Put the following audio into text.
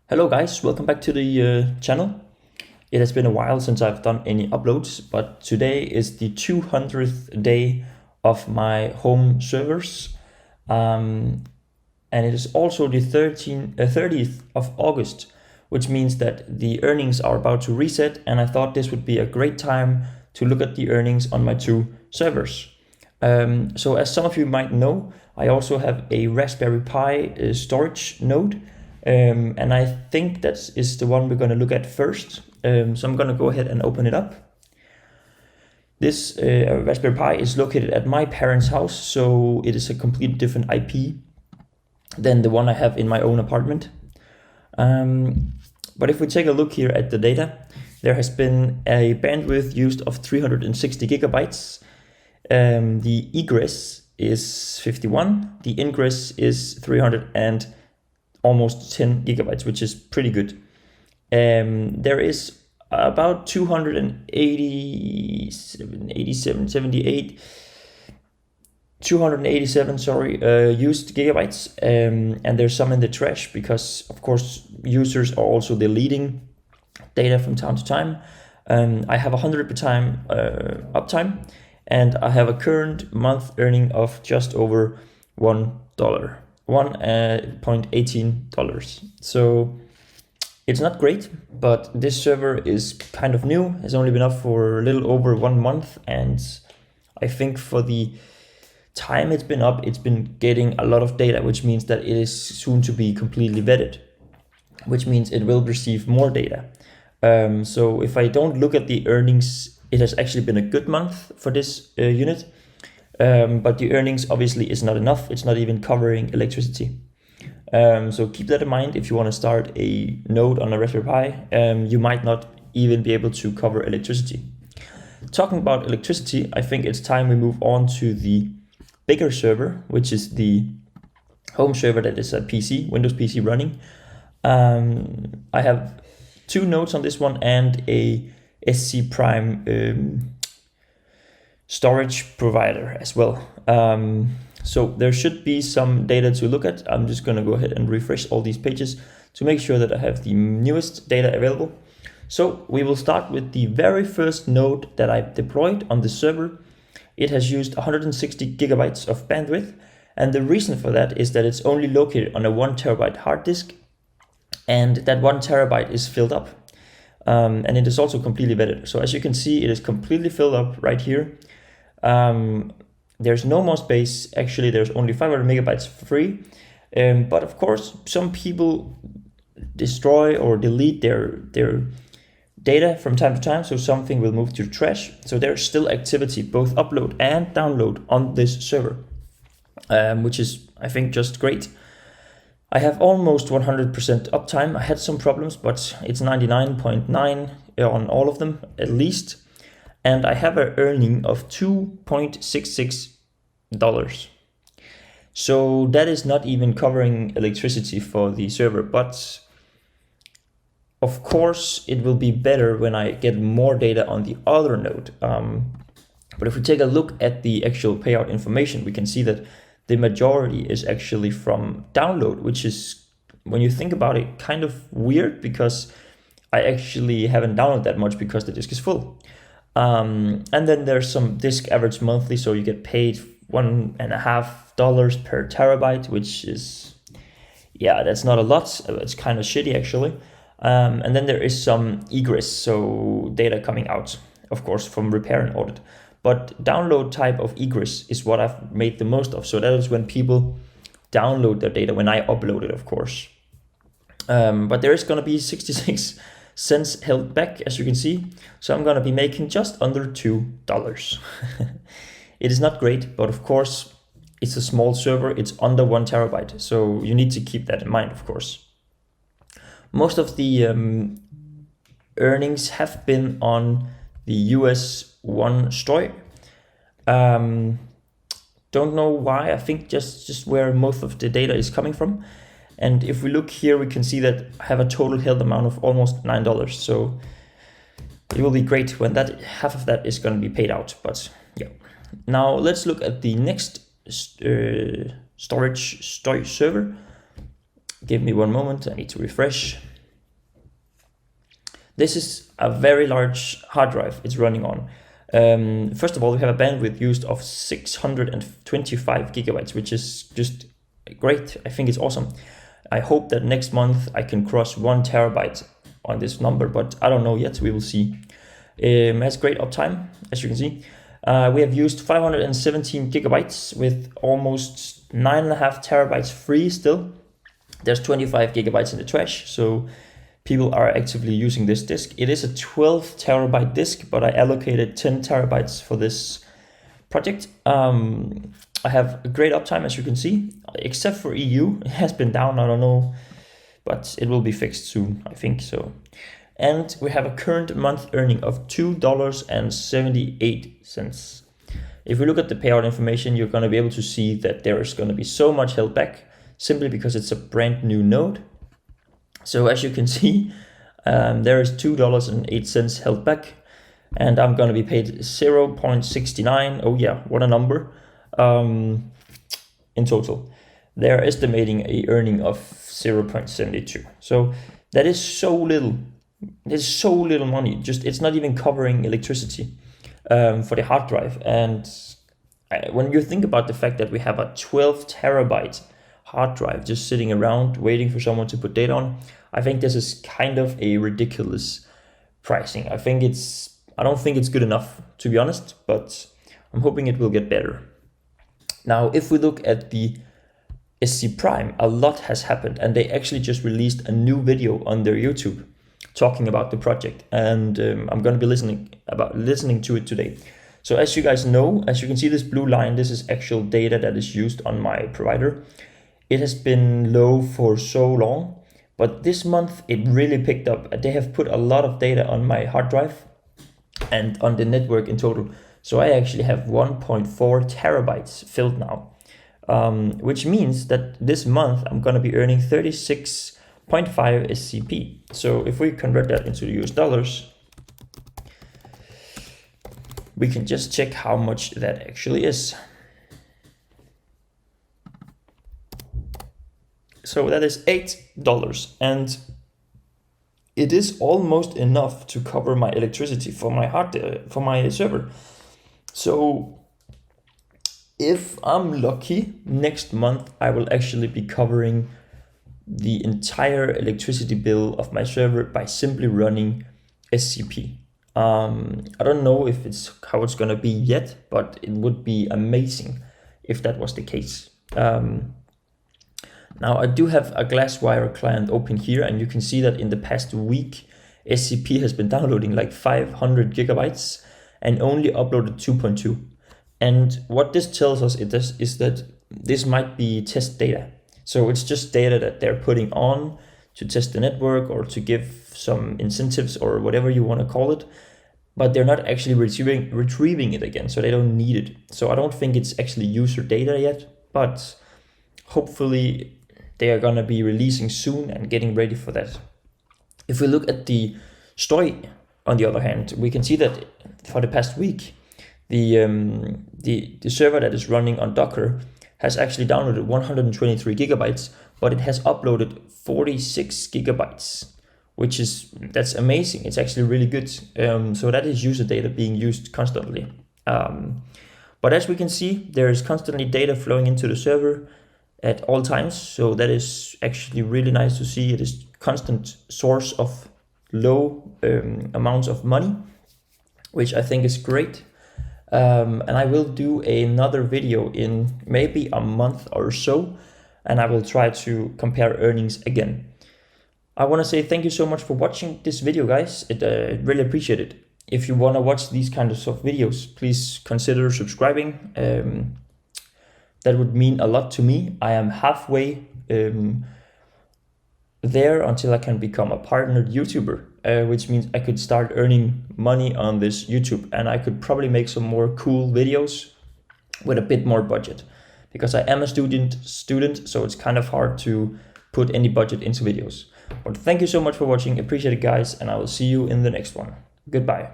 Hello guys, welcome back to the channel. It has been a while since I've done any uploads, but today is the 200th day of my home servers. And it is also the 30th of August, which means that the earnings are about to reset, and I thought this would be a great time to look at the earnings on my two servers. So as some of you might know, I also have a Raspberry Pi storage node, and I think that is the one we're going to look at first. So I'm going to go ahead and open it up. This Raspberry Pi is located at my parents' house, so it is a completely different IP than the one I have in my own apartment. But if we take a look here at the data, there has been a bandwidth used of 360 gigabytes. The egress is 51, the ingress is 300 and almost 10 gigabytes, which is pretty good. There is about 287 used gigabytes, and there's some in the trash because of course users are also deleting data from time to time. I have 100% uptime, and I have a current month earning of just over $1.18. So it's not great, but this server is kind of new, has only been up for a little over 1 month, and I think for the time it's been up, it's been getting a lot of data, which means that it is soon to be completely vetted, which means it will receive more data. So if I don't look at the earnings, it has actually been a good month for this unit, but the earnings obviously is not enough. It's not even covering electricity. So keep that in mind if you want to start a node on a Raspberry Pi. You might not even be able to cover electricity. Talking about electricity, I think it's time we move on to the bigger server, which is the home server that is a PC, Windows PC running. I have two nodes on this one and a ScPrime storage provider as well. So there should be some data to look at. I'm just going to go ahead and refresh all these pages to make sure that I have the newest data available. So we will start with the very first node that I deployed on the server. It has used 160 gigabytes of bandwidth, and the reason for that is that it's only located on a 1 terabyte hard disk, and that 1 terabyte is filled up. And it is also completely vetted. So as you can see, it is completely filled up right here. There's no more space. Actually, there's only 500 megabytes free. But of course, some people destroy or delete their data from time to time, so something will move to the trash. So there's still activity, both upload and download on this server, which is, I think, just great. I have almost 100% uptime. I had some problems, but it's 99.9 on all of them, at least. And I have an earning of $2.66. So that is not even covering electricity for the server, but of course it will be better when I get more data on the other node. But if we take a look at the actual payout information, we can see that the majority is actually from download, which is, when you think about it, kind of weird because I actually haven't downloaded that much because the disk is full. And then there's some disk average monthly, so you get paid $1.50 per terabyte, which is, yeah, that's not a lot. It's kind of shitty actually. And then there is some egress, so data coming out, of course, from repair and audit. But download type of egress is what I've made the most of. So that is when people download their data, when I upload it, of course. But there is going to be 66 cents held back, as you can see. So I'm going to be making just under $2. It is not great, but of course, it's a small server. It's under 1 terabyte. So you need to keep that in mind, of course. Most of the earnings have been on the US 1 Storj. Don't know why. I think just where most of the data is coming from. And if we look here, we can see that I have a total held amount of almost $9. So it will be great when that half of that is going to be paid out. But yeah, now let's look at the next storage server. Give me one moment, I need to refresh. This is a very large hard drive it's running on. First of all, we have a bandwidth used of 625 gigabytes, which is just great. I think it's awesome. I hope that next month I can cross 1 terabyte on this number, but I don't know yet, we will see. It has great uptime, as you can see. We have used 517 gigabytes with almost 9.5 terabytes free still. There's 25 gigabytes in the trash, so people are actively using this disk. It is a 12 terabyte disk, but I allocated 10 terabytes for this project. I have a great uptime, as you can see, except for EU. It has been down, I don't know, but it will be fixed soon, I think so. And we have a current month earning of $2.78. If we look at the payout information, you're going to be able to see that there is going to be so much held back, simply because it's a brand new node. So as you can see, there is $2.08 held back, and I'm going to be paid 0.69. Oh yeah, what a number, in total. They're estimating a earning of 0.72. So that is so little. There's so little money. Just it's not even covering electricity for the hard drive. And when you think about the fact that we have a 12 terabyte hard drive just sitting around waiting for someone to put data on, I think this is kind of a ridiculous pricing. I don't think it's good enough, to be honest, but I'm hoping it will get better. Now, if we look at the ScPrime, a lot has happened, and they actually just released a new video on their YouTube talking about the project, and I'm going to be listening to it today. So as you guys know, as you can see, this blue line, this is actual data that is used on my provider. It has been low for so long, but this month it really picked up. They have put a lot of data on my hard drive and on the network in total. So I actually have 1.4 terabytes filled now, which means that this month I'm going to be earning 36.5 SCP. So if we convert that into US dollars, we can just check how much that actually is. So that is $8, and it is almost enough to cover my electricity for my server. So if I'm lucky, next month I will actually be covering the entire electricity bill of my server by simply running SCP. I don't know if how it's gonna be yet, but it would be amazing if that was the case. Now I do have a Glasswire client open here, and you can see that in the past week, SCP has been downloading like 500 gigabytes and only uploaded 2.2. And what this tells us is that this might be test data. So it's just data that they're putting on to test the network or to give some incentives or whatever you want to call it, but they're not actually retrieving it again, so they don't need it. So I don't think it's actually user data yet, but hopefully they are gonna be releasing soon and getting ready for that. If we look at the Storj, on the other hand, we can see that for the past week, the server that is running on Docker has actually downloaded 123 gigabytes, but it has uploaded 46 gigabytes, that's amazing. It's actually really good. So that is user data being used constantly. But as we can see, there is constantly data flowing into the server at all times. So that is actually really nice to see. It is constant source of low amounts of money, which I think is great. And I will do another video in maybe a month or so, and I will try to compare earnings again. I want to say thank you so much for watching this video, guys. I really appreciate it. If you want to watch these kinds of videos, please consider subscribing. That would mean a lot to me. I am halfway there until I can become a partnered YouTuber, which means I could start earning money on this YouTube, and I could probably make some more cool videos with a bit more budget, because I am a student, so it's kind of hard to put any budget into videos. But thank you so much for watching. Appreciate it, guys, and I will see you in the next one. Goodbye.